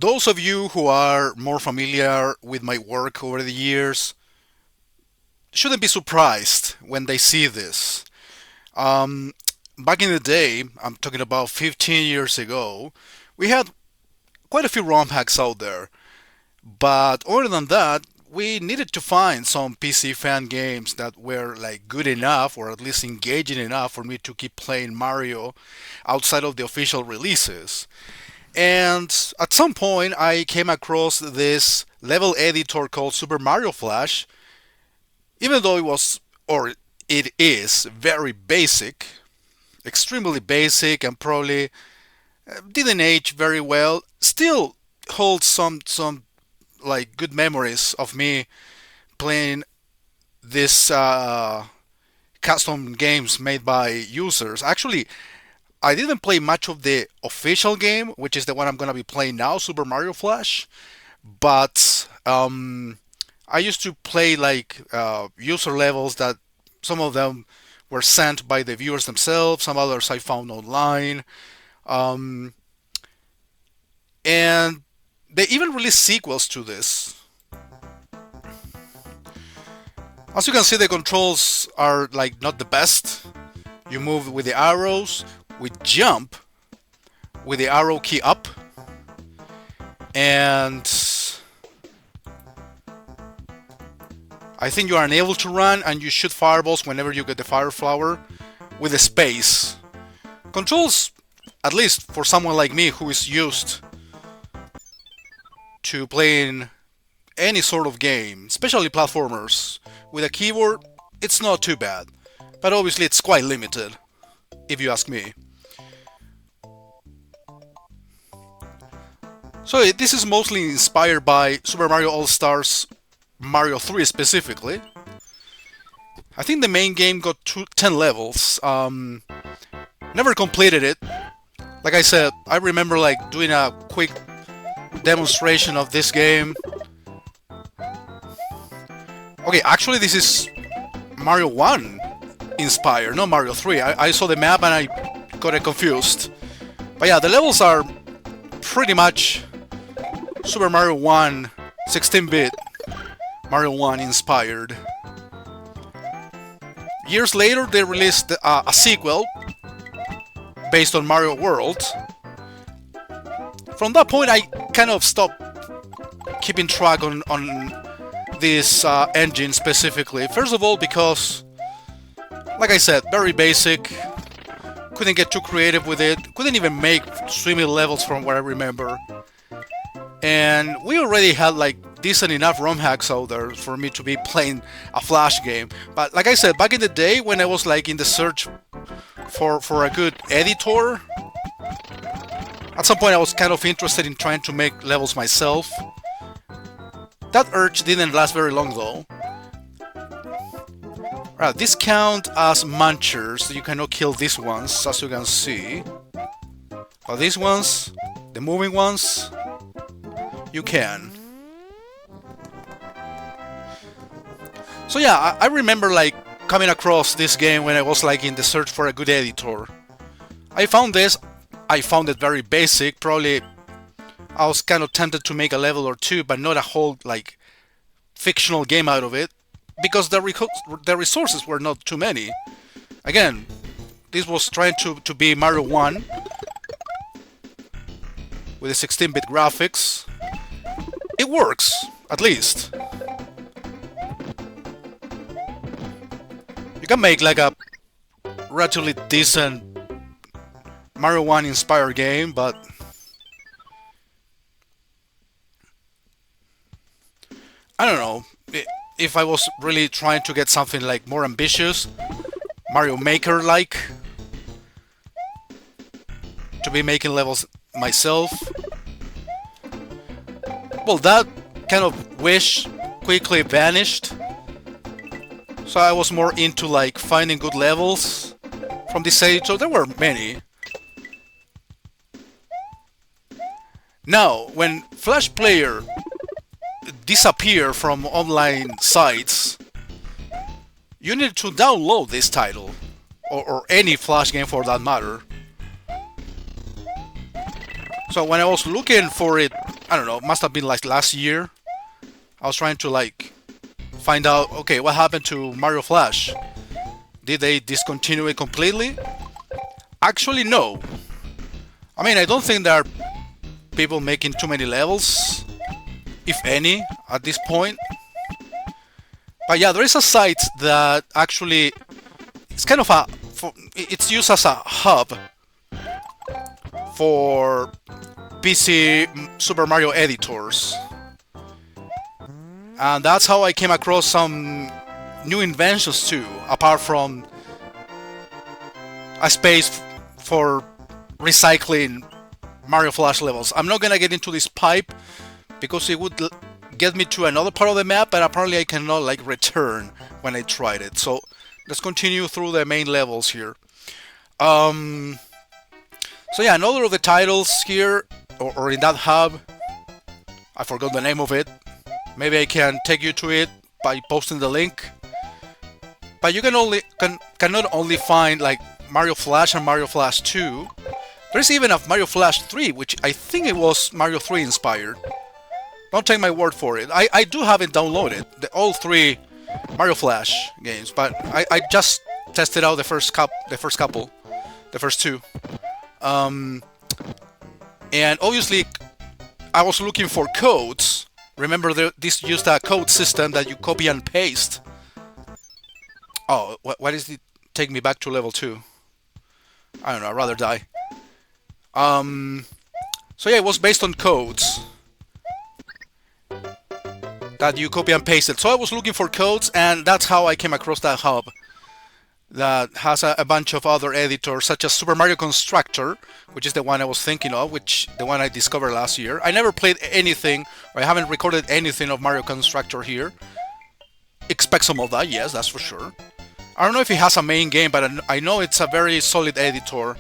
Those of you who are more familiar with my work over the years shouldn't be surprised when they see this. Um, Back in the day, I'm talking about 15 years ago, we had quite a few ROM hacks out there. But other than that, we needed to find some PC fan games that were like good enough or at least engaging enough for me to keep playing Mario outside of the official releases. And at some point, I came across this level editor called Super Mario Flash. Even though it was, or it is, very basic, extremely basic, and probably didn't age very well, still holds some like good memories of me playing this custom games made by users. Actually, I didn't play much of the official game, which is the one I'm gonna be playing now, Super Mario Flash. But I used to play like user levels that some of them were sent by the viewers themselves, some others I found online, um, and they even released sequels to this. As you can see, the controls are like not the best. You move with the arrows, we jump with the arrow key up, and I think you are unable to run and you shoot fireballs whenever you get the fire flower with the space. Controls, at least for someone like me who is used to playing any sort of game, especially platformers, with a keyboard, it's not too bad. But obviously it's quite limited, if you ask me. So this is mostly inspired by Super Mario All-Stars Mario 3 specifically. I think the main game got 10 levels. Never completed it. Like I said, I remember like doing a quick demonstration of this game. Okay, actually this is Mario 1 inspired, not Mario 3. I saw the map and I got it confused. But yeah, the levels are pretty much Super Mario 1 16-bit Mario 1 inspired. Years later, they released a sequel based on Mario World. From that point, I kind of stopped keeping track on this engine specifically. First of all, because, like I said, very basic. Couldn't get too creative with it. Couldn't even make swimming levels from what I remember. And we already had like decent enough ROM hacks out there for me to be playing a Flash game. But like I said, back in the day when I was like in the search for a good editor, at some point I was kind of interested in trying to make levels myself. That urge didn't last very long though. Alright, this count as munchers, so you cannot kill these ones, as you can see. But these ones, the moving ones, you can. So yeah, I remember like coming across this game when I was like in the search for a good editor. I found this, I found it very basic, probably I was kind of tempted to make a level or two, but not a whole like fictional game out of it, because the resources were not too many. Again, this was trying to be Mario 1 with the 16-bit graphics. It works, at least. You can make like a relatively decent Mario 1 inspired game, but I don't know. If I was really trying to get something like more ambitious, Mario Maker like, to be making levels myself, well, that kind of wish quickly vanished. So I was more into like finding good levels from this editor. There were many. Now, when Flash Player disappeared from online sites, you need to download this title, or any Flash game for that matter. So when I was looking for it I don't know, must have been like last year. I was trying to like find out, okay, what happened to Mario Flash? Did they discontinue it completely? Actually, no. I mean, I don't think there are people making too many levels, if any, at this point. But yeah, there is a site that actually it's kind of it's used as a hub for PC Super Mario editors, and that's how I came across some new inventions too, apart from a space for recycling Mario Flash levels. I'm not gonna get into this pipe because it would get me to another part of the map, but apparently I cannot like return when I tried it. So let's continue through the main levels here. So yeah, another of the titles here, or in that hub, I forgot the name of it. Maybe I can take you to it by posting the link. But you cannot only find like Mario Flash and Mario Flash 2. There's even a Mario Flash 3, which I think it was Mario 3 inspired. Don't take my word for it. I do have it downloaded, all three Mario Flash games, but I just tested out the first two. And obviously, I was looking for codes. Remember, this used a code system that you copy and paste. Oh, why does it take me back to level 2? I don't know, I'd rather die. So yeah, it was based on codes that you copy and pasted. So I was looking for codes, and that's how I came across that hub that has a bunch of other editors, such as Super Mario Constructor, which is the one I was thinking of, the one I discovered last year. I never played anything, or I haven't recorded anything of Mario Constructor here. Expect some of that, yes, that's for sure. I don't know if it has a main game, but I know it's a very solid editor.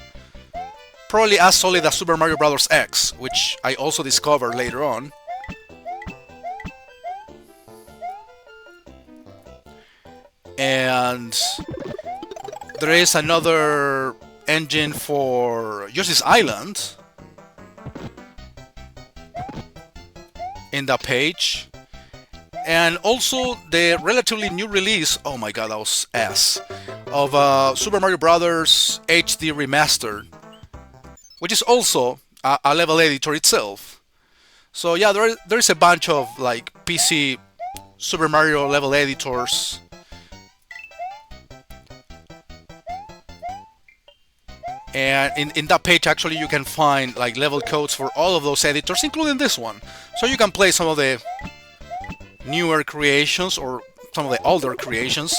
Probably as solid as Super Mario Bros. X, which I also discovered later on. And there is another engine for Yoshi's Island in the page. And also the relatively new release, oh my god, that was ass, of Super Mario Bros. HD Remastered, which is also a level editor itself. So yeah, there is a bunch of like PC Super Mario level editors. And in that page, actually, you can find like level codes for all of those editors, including this one. So you can play some of the newer creations or some of the older creations.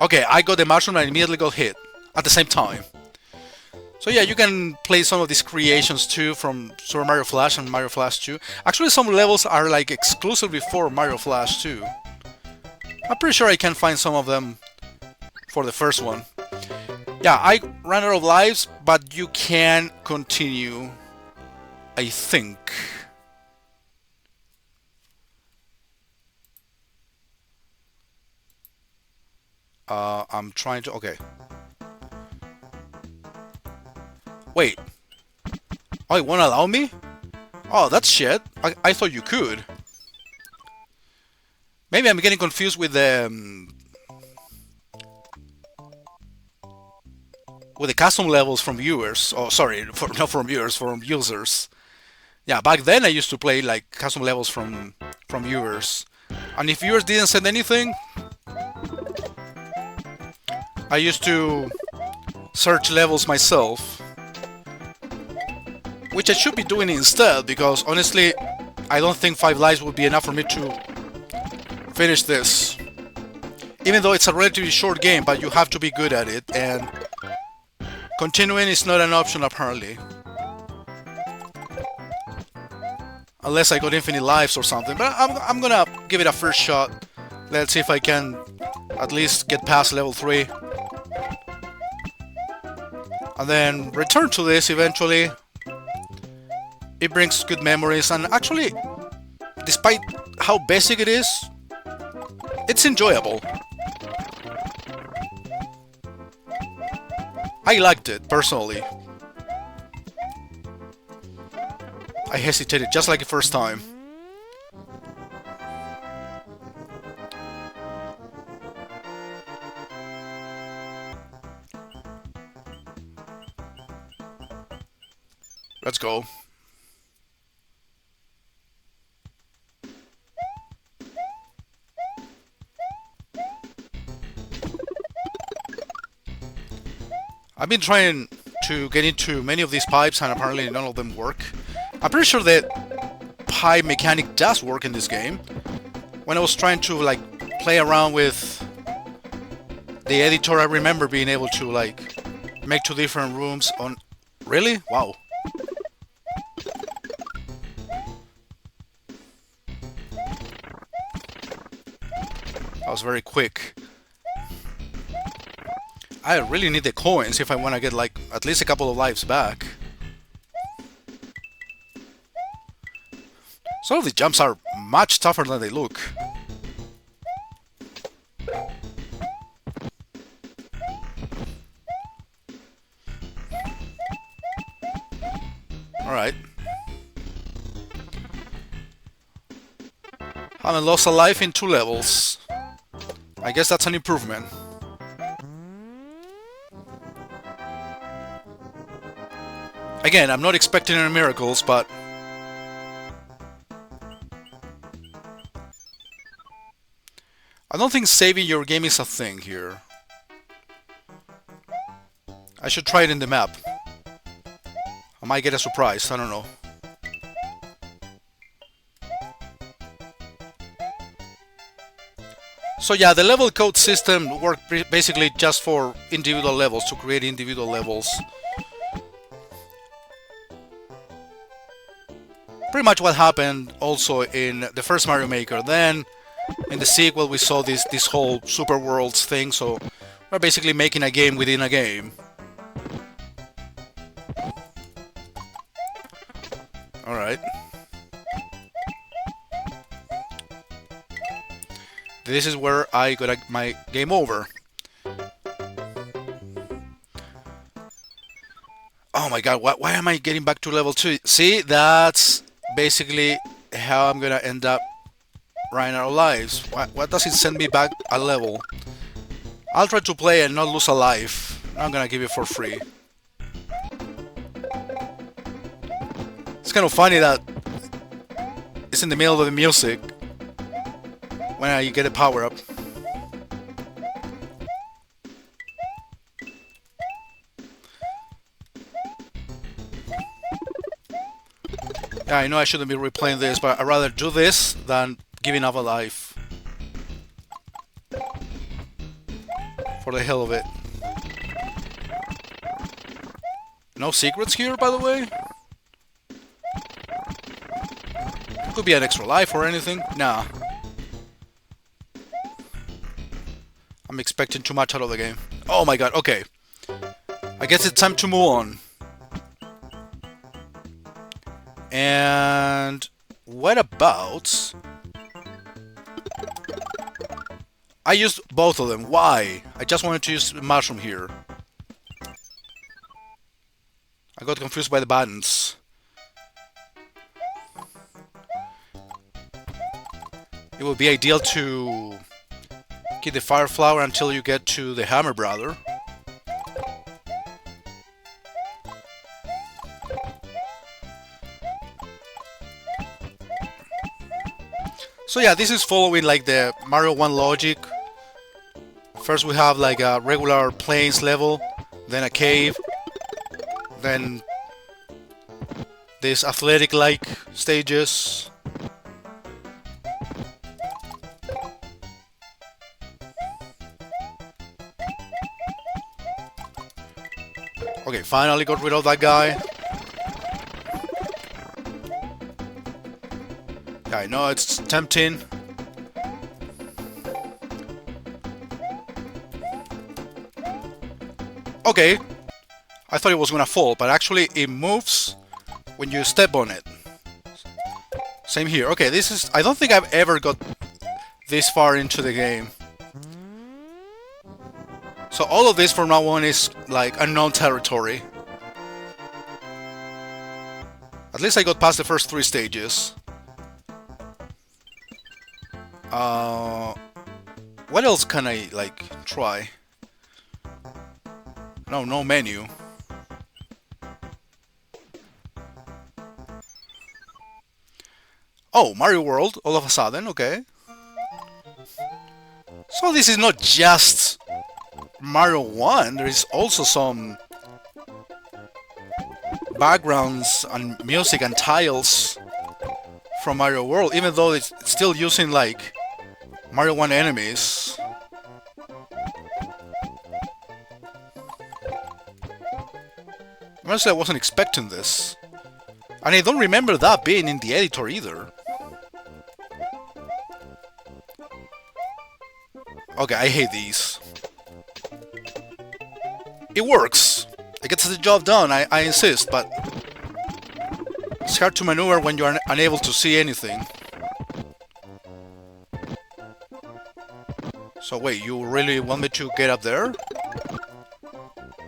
Okay, I got the mushroom and immediately got hit at the same time. So yeah, you can play some of these creations too from Super Mario Flash and Mario Flash 2. Actually, some levels are like exclusively for Mario Flash 2. I'm pretty sure I can find some of them for the first one. Yeah, I ran out of lives, but you can continue, I think. I'm trying to... Okay. Wait. Oh, it won't allow me? Oh, that's shit. I thought you could. Maybe I'm getting confused with the... with the custom levels from viewers. Oh, sorry, not from viewers, from users. Yeah, back then I used to play like custom levels from viewers. And if viewers didn't send anything, I used to search levels myself. Which I should be doing instead, because honestly, I don't think 5 lives would be enough for me to finish this. Even though it's a relatively short game, but you have to be good at it, and continuing is not an option apparently. Unless I got infinite lives or something, but I'm gonna give it a first shot. Let's see if I can at least get past level 3. And then return to this eventually. It brings good memories, and actually, despite how basic it is, it's enjoyable. I liked it, personally. I hesitated just like the first time. Let's go. I've been trying to get into many of these pipes and apparently none of them work. I'm pretty sure that pipe mechanic does work in this game. When I was trying to like play around with the editor, I remember being able to like make two different rooms on... Really? Wow. That was very quick. I really need the coins if I want to get like at least a couple of lives back. Some of the jumps are much tougher than they look. Alright. Haven't lost a life in 2 levels. I guess that's an improvement. Again, I'm not expecting any miracles, but... I don't think saving your game is a thing here. I should try it in the map. I might get a surprise, I don't know. So yeah, the level code system worked basically just for individual levels, to create individual levels. Pretty much what happened also in the first Mario Maker. Then, in the sequel, we saw this whole Super Worlds thing, so we're basically making a game within a game. Alright. This is where I got my game over. Oh my god, why am I getting back to level 2? See, that's basically how I'm gonna end up running out of lives. What does it send me back a level? I'll try to play and not lose a life. I'm gonna give it for free. It's kind of funny that it's in the middle of the music when I get a power up. Yeah, I know I shouldn't be replaying this, but I'd rather do this than giving up a life. For the hell of it. No secrets here, by the way? Could be an extra life or anything. Nah. I'm expecting too much out of the game. Oh my god, okay. I guess it's time to move on. And what about... I used both of them. Why? I just wanted to use mushroom here. I got confused by the buttons. It would be ideal to keep the fire flower until you get to the hammer brother. So yeah, this is following like the Mario 1 logic. First we have like a regular plains level, then a cave, then these athletic-like stages. Okay, finally got rid of that guy. Yeah, I know it's tempting. Okay, I thought it was gonna fall, but actually it moves when you step on it. Same here. Okay, this is... I don't think I've ever got this far into the game. So all of this from now on is like unknown territory. At least I got past the first three stages. Uh, what else can I, like, try? No, no menu. Oh, Mario World, all of a sudden, okay. So this is not just Mario 1, there is also some backgrounds and music and tiles from Mario World, even though it's still using like Mario 1 enemies. Honestly, I wasn't expecting this. And I don't remember that being in the editor either. Okay, I hate these. It works. It gets the job done, I insist, but it's hard to maneuver when you're unable to see anything. So wait, you really want me to get up there?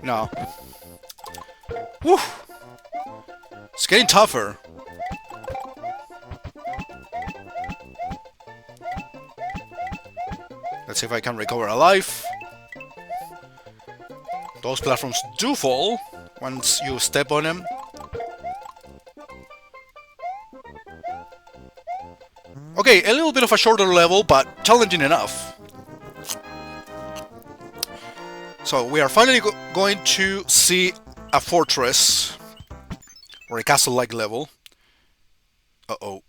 No. Whew! It's getting tougher. Let's see if I can recover alive. Those platforms do fall once you step on them. Okay, a little bit of a shorter level, but challenging enough. So we are finally going to see a fortress or a castle-like level. Uh-oh.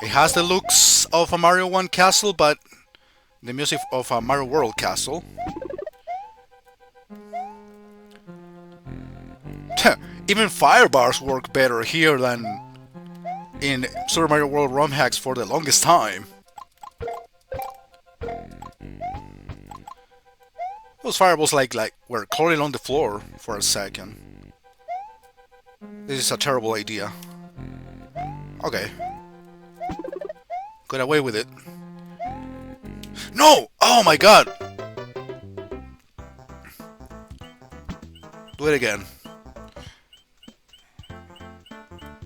It has the looks of a Mario 1 castle, but the music of a Mario World castle. Even fire bars work better here than in Super Mario World ROM hacks for the longest time. Those fireballs like were crawling on the floor for a second. This is a terrible idea. Okay. Got away with it. No! Oh my god! Do it again.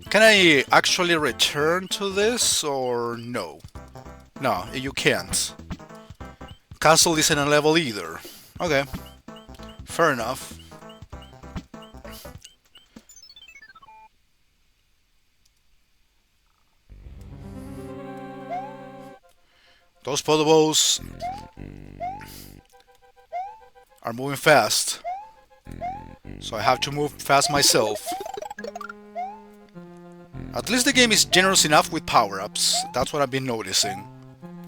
Can I actually return to this or no? No, you can't. Castle isn't a level either. Okay. Fair enough. Those Podobos are moving fast, so I have to move fast myself. At least the game is generous enough with power-ups. That's what I've been noticing.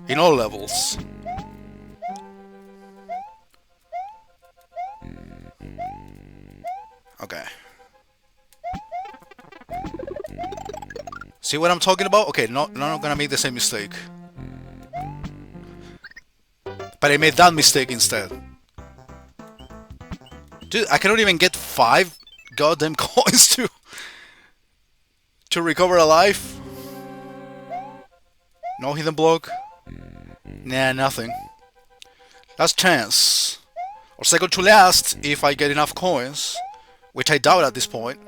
In all levels. Okay. See what I'm talking about? Okay, not gonna make the same mistake. But I made that mistake instead. Dude, I cannot even get 5 goddamn coins to recover a life. No hidden block. Nah, nothing. Last chance. Or second to last if I get enough coins. Which I doubt at this point.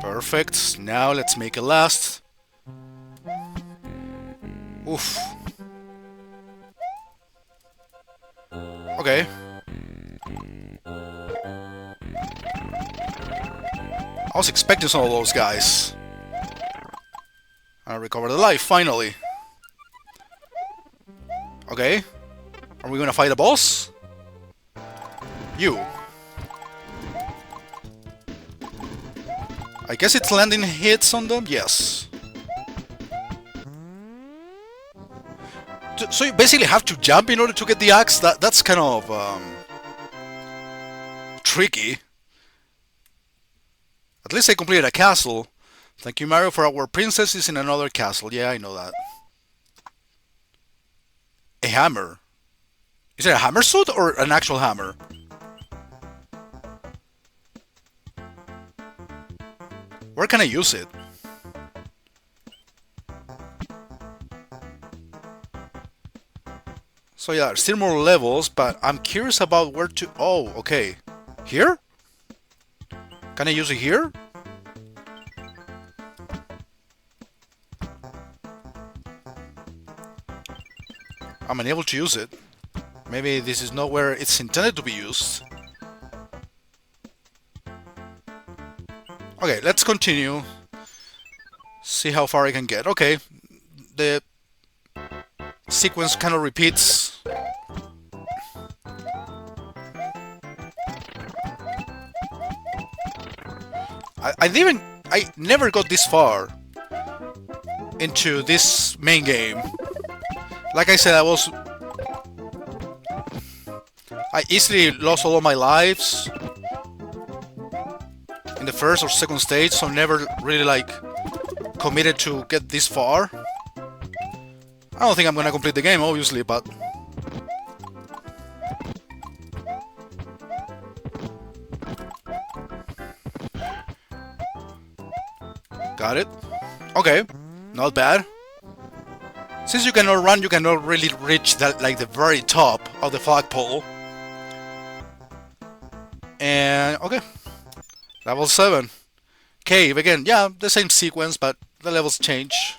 Perfect. Now let's make a last. Oof. Okay. I was expecting some of those guys. I recovered the life, finally. Okay. Are we gonna fight a boss? You. I guess it's landing hits on them? Yes. So you basically have to jump in order to get the axe? That's kind of tricky. At least I completed a castle. Thank you, Mario, for our princess is in another castle. Yeah, I know that. A hammer. Is it a hammer suit or an actual hammer? Where can I use it? So yeah, still more levels, but I'm curious about where to... Oh, okay. Here? Can I use it here? I'm unable to use it. Maybe this is not where it's intended to be used. Okay, let's continue. See how far I can get. Okay, the sequence kind of repeats. I never got this far into this main game. Like I said, I easily lost all of my lives in the first or second stage, so never really like committed to get this far. I don't think I'm gonna complete the game, obviously, but got it. Okay, not bad. Since you cannot run, you cannot really reach that, like the very top of the flagpole. And okay, level 7. Cave again, yeah, the same sequence, but the levels change.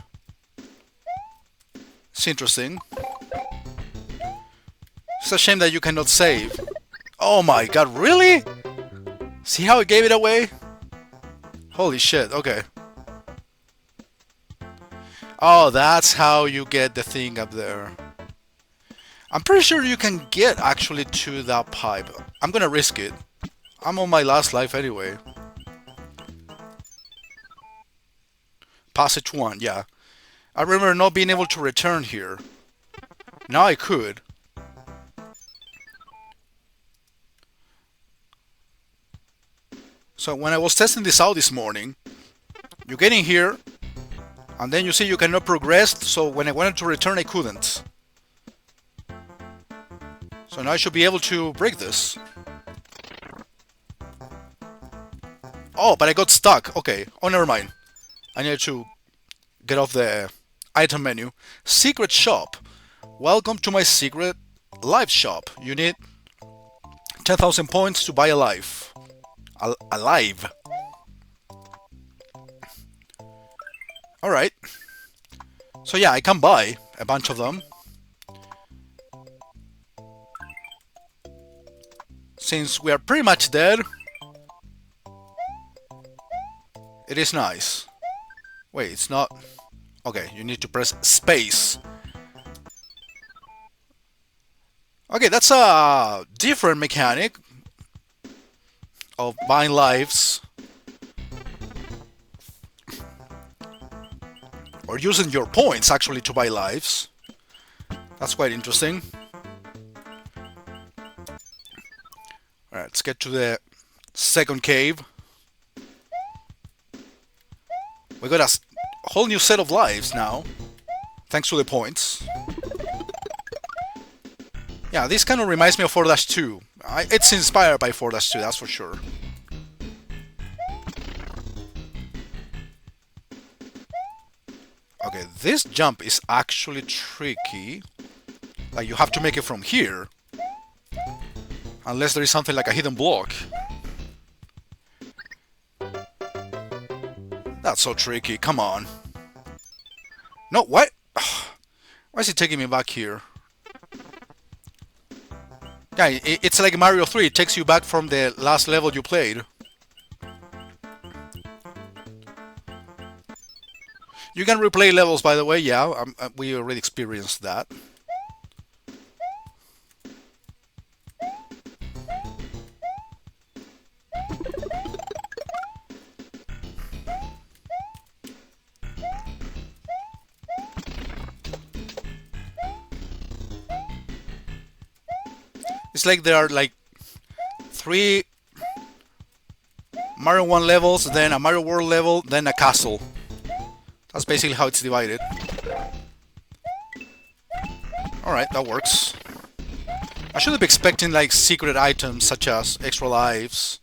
It's interesting. It's a shame that you cannot save. Oh my god, really? See how it gave it away? Holy shit, okay. Oh, that's how you get the thing up there. I'm pretty sure you can get actually to that pipe. I'm gonna risk it. I'm on my last life anyway. Passage 1, yeah. I remember not being able to return here. Now I could. So when I was testing this out this morning, you get in here, and then you see you cannot progress, so when I wanted to return I couldn't. So now I should be able to break this. Oh, but I got stuck. Okay. Oh, never mind. I need to get off the item menu. Secret shop. Welcome to my secret life shop. You need 10,000 points to buy a life. Alive. Alright. So yeah, I can buy a bunch of them. Since we are pretty much dead, it is nice. Wait, it's not... Okay, you need to press space. Okay, that's a different mechanic of buying lives. Or using your points actually to buy lives. That's quite interesting. Alright, let's get to the second cave. We got a whole new set of lives now, thanks to the points. Yeah, this kind of reminds me of 4-2. It's inspired by 4-2, that's for sure. Okay, this jump is actually tricky. Like, you have to make it from here. Unless there is something like a hidden block. That's so tricky, come on. No, what? Why is it taking me back here? Yeah, it's like Mario 3, it takes you back from the last level you played. You can replay levels, by the way, yeah, we already experienced that. It's like there are like 3 Mario 1 levels, then a Mario World level, then a castle. That's basically how it's divided. Alright, that works. I should be expecting like secret items such as extra lives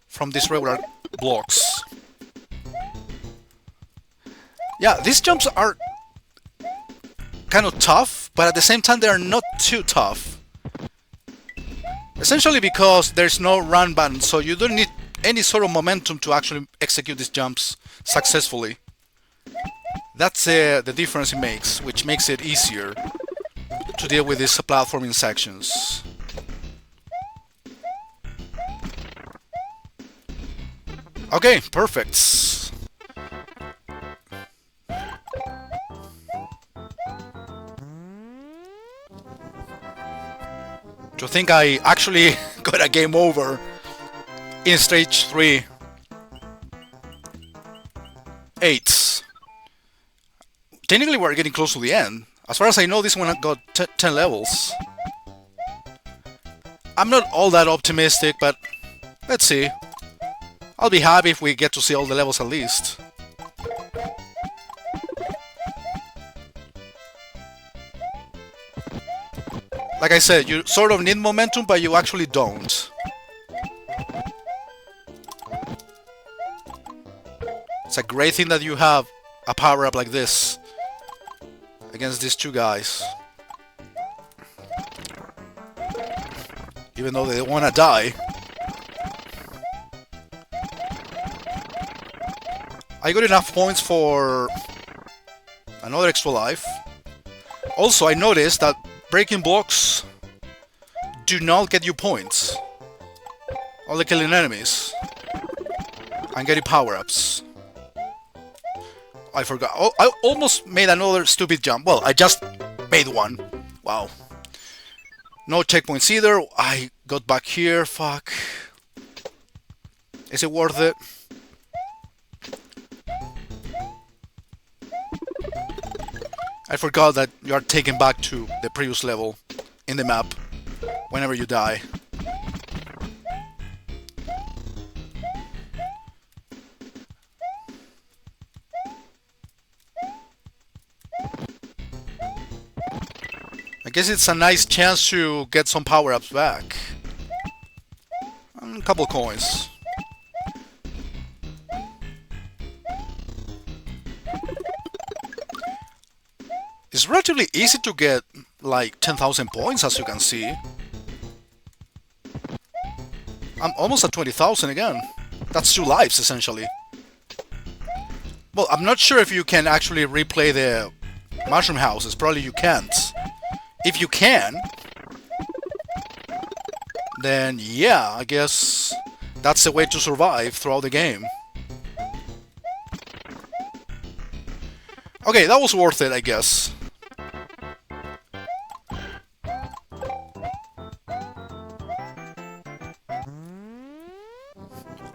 from these regular blocks. Yeah, these jumps are kind of tough, but at the same time they are not too tough. Essentially because there's no run button, so you don't need any sort of momentum to actually execute these jumps successfully. That's the difference it makes, which makes it easier to deal with these platforming sections. Okay, perfect. To think I actually got a game over in stage 3. 8. Technically we're getting close to the end. As far as I know, this one got 10 levels. I'm not all that optimistic, but let's see. I'll be happy if we get to see all the levels at least. Like I said, you sort of need momentum, but you actually don't. It's a great thing that you have a power-up like this against these two guys. Even though they don't want to die. I got enough points for another extra life. Also, I noticed that breaking blocks do not get you points. Only killing enemies and getting power-ups. I forgot. Oh, I almost made another stupid jump. Well, I just made one. Wow. No checkpoints either. I got back here. Fuck. Is it worth it? I forgot that you are taken back to the previous level in the map whenever you die. I guess it's a nice chance to get some power-ups back. And a couple coins. It's relatively easy to get like 10,000 points, as you can see. I'm almost at 20,000 again. That's 2 lives, essentially. Well, I'm not sure if you can actually replay the mushroom houses. Probably you can't. If you can, then yeah, I guess that's the way to survive throughout the game. Okay, that was worth it, I guess.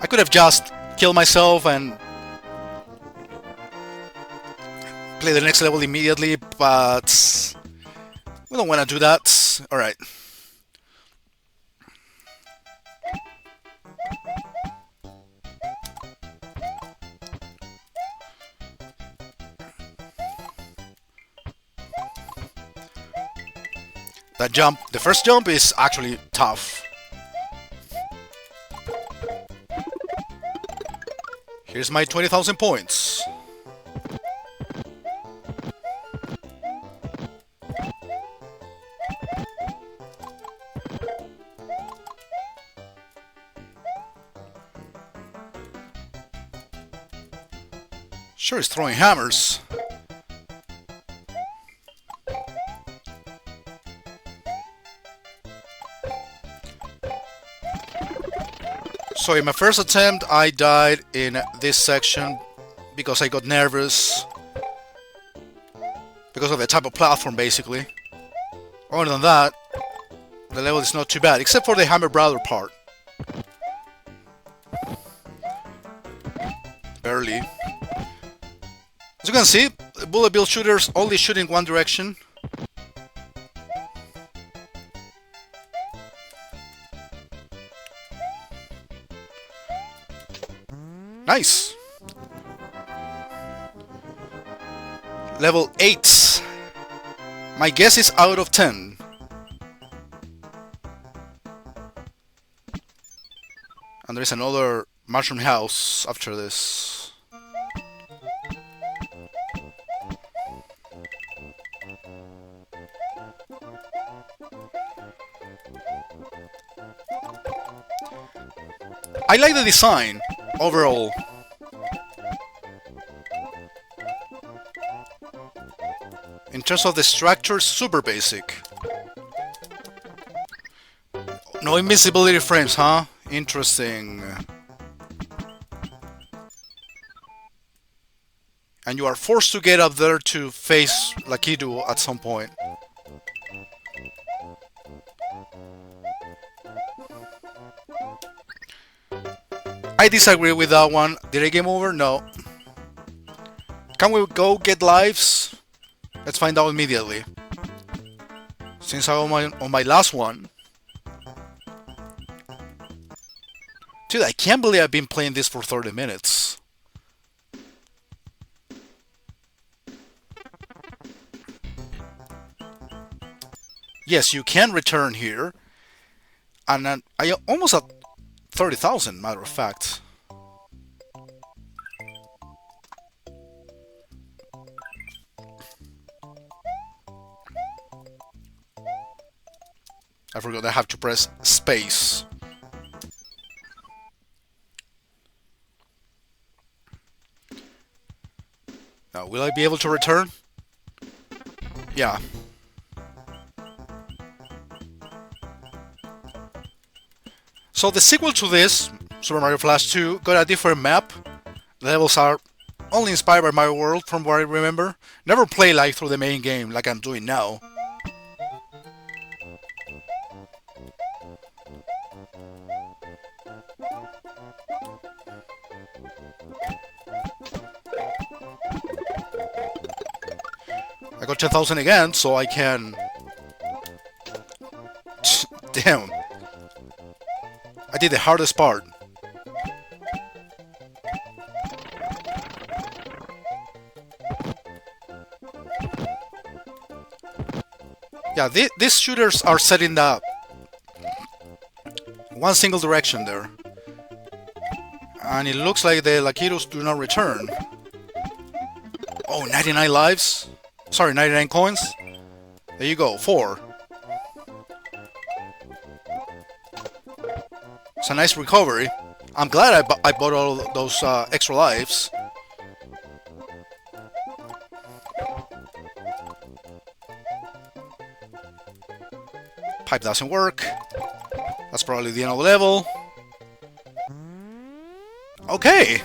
I could have just killed myself and play the next level immediately, but we don't want to do that. Alright. That jump, the first jump is actually tough. Here's my 20,000 points. Sure, he's throwing hammers. So in my first attempt, I died in this section because I got nervous. Because of the type of platform, basically. Other than that, the level is not too bad, except for the Hammer Brother part. Barely. As you can see, bullet bill shooters only shoot in one direction. Nice! Level 8. My guess is out of 10. And there is another mushroom house after this. I like the design overall. In terms of the structure, super basic. No invisibility frames, huh? Interesting. And you are forced to get up there to face Lakitu at some point. I disagree with that one. Did I game over? No. Can we go get lives? Let's find out immediately. Since I'm on my last one. Dude, I can't believe I've been playing this for 30 minutes. Yes, you can return here. And I almost at 30,000, matter of fact. I forgot I have to press space. Now, will I be able to return? Yeah. So the sequel to this, Super Mario Flash 2, got a different map. The levels are only inspired by Mario World from what I remember. Never play like through the main game like I'm doing now. I got 10,000 again, so I can... Damn. I did the hardest part. Yeah, these shooters are set in the one single direction there. And it looks like the Lakitus do not return. Oh, 99 lives? Sorry, 99 coins? There you go, 4. It's a nice recovery. I'm glad I bought all those extra lives. Pipe doesn't work. That's probably the end of the level. Okay.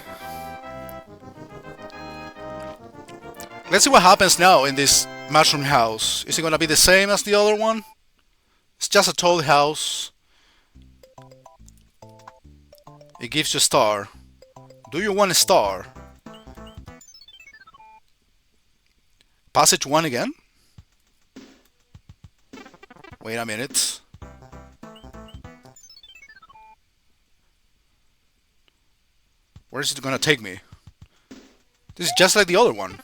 Let's see what happens now in this mushroom house. Is it gonna be the same as the other one? It's just a tall house. It gives you a star. Do you want a star? Passage 1 again? Wait a minute. Where is it gonna take me? This is just like the other one.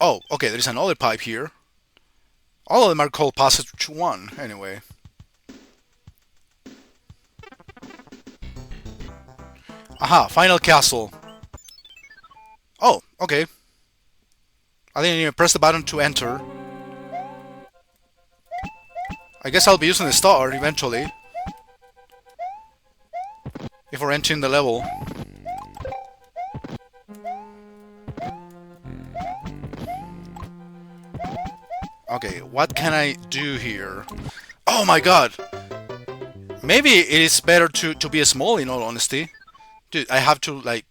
Oh, okay, there's another pipe here. All of them are called Passage 1, anyway. Aha, final castle. Oh, okay. I didn't even press the button to enter. I guess I'll be using the star eventually. If we're entering the level. Okay, what can I do here? Oh my god! Maybe it is better to be small, in all honesty. Dude, I have to, like,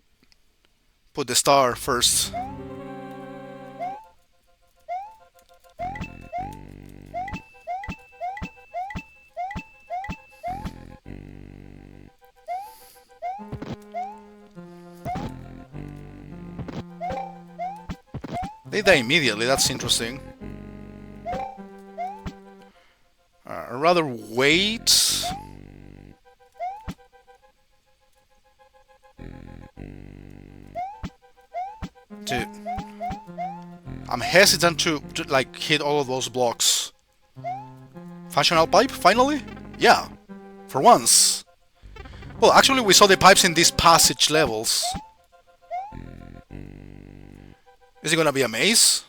put the star first. They die immediately, that's interesting. I'd rather wait. Dude. I'm hesitant to like hit all of those blocks. Functional pipe, finally? Yeah, for once. Well, actually we saw the pipes in these passage levels. Is it gonna be a maze?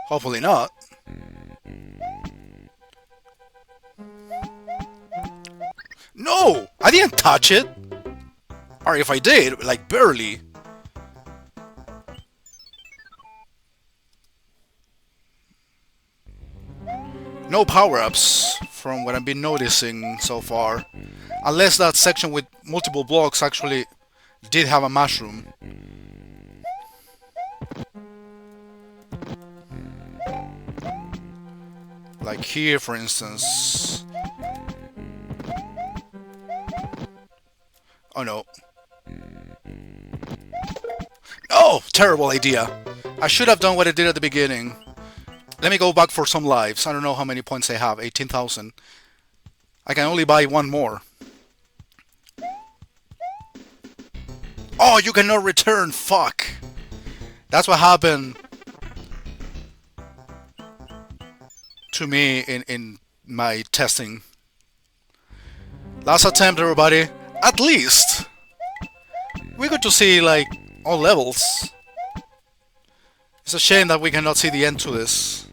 Hopefully not. No! I didn't touch it! Or if I did, like barely. No power-ups, from what I've been noticing so far. Unless that section with multiple blocks actually did have a mushroom. Like here, for instance. Oh no. Oh, terrible idea. I should have done what I did at the beginning. Let me go back for some lives. I don't know how many points I have. 18,000. I can only buy one more. Oh, you cannot return. Fuck. That's what happened to me in my testing. Last attempt, everybody. At least we got to see like all levels. It's a shame that we cannot see the end to this.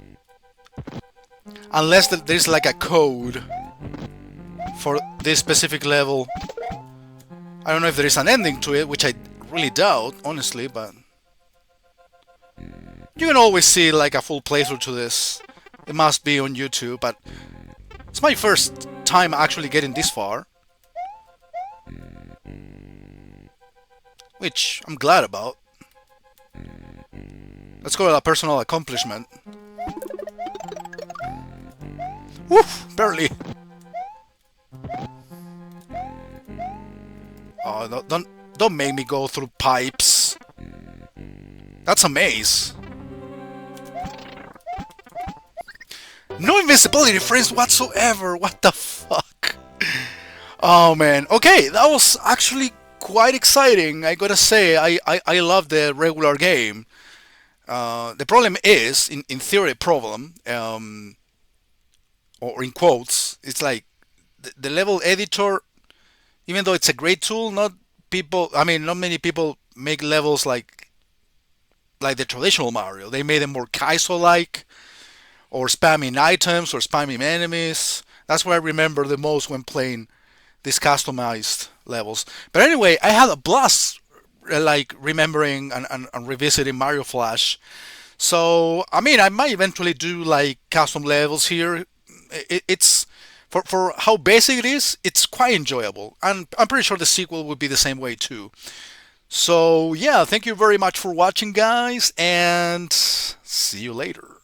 Unless there's like a code for this specific level. I don't know if there is an ending to it, which I really doubt, honestly, but you can always see like a full playthrough to this. It must be on YouTube, but it's my first time actually getting this far. Which I'm glad about. Let's call it a personal accomplishment. Woof! Barely! Oh, don't make me go through pipes. That's a maze. No invincibility frames whatsoever. What the fuck? Oh man. Okay, that was actually quite exciting. I gotta say, I love the regular game. The problem is, in theory, problem, or in quotes, it's like the level editor. Even though it's a great tool, not many people make levels like the traditional Mario. They made them more Kaizo-like, or spamming items, or spamming enemies. That's what I remember the most when playing these customized levels. But anyway, I had a blast, like remembering and revisiting Mario Flash. So I might eventually do like custom levels here. It's for how basic it is, it's quite enjoyable, and I'm pretty sure the sequel would be the same way too. So yeah, thank you very much for watching, guys, and see you later.